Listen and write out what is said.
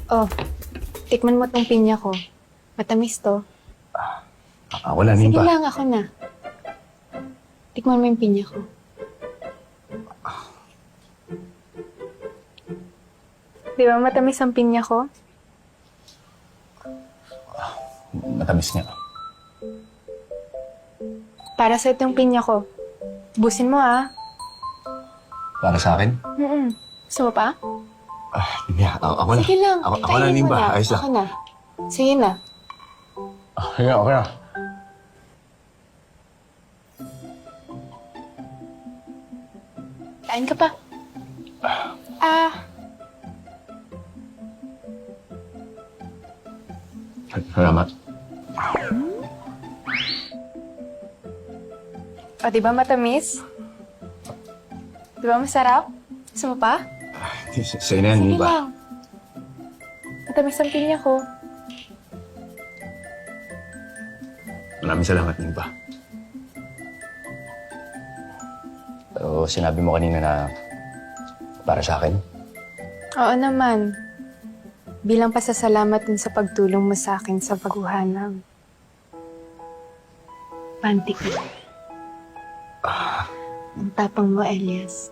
Oh, tikman mo tong pinya ko. Matamis to. Ako na, Sige Nimba. lang, ako na. Tikman mo yung pinya ko. Di ba matamis ang pinya ko? Matamis niya. Para sa itong pinya ko. Busin mo, ah. Para sa akin? Gusto mo pa? Ako na. Sige lang. Ako na, Kainin mo Nimba. na. Ayos lang. Ako na. Sige na. Sige, okay na. Kain ka pa. Salamat. O, di ba matamis? Di ba masarap? Gusto mo pa? Sa'yo na yan, Sige Nimba. lang. Matamis ang pinya ko. Maraming salamat, Nimba. Pero sinabi mo kanina na para sa akin. Oo naman. Bilang pasasalamat din sa pagtulong mo sa akin sa paghuhanap. Panty ko. Ang tapang mo, Elias.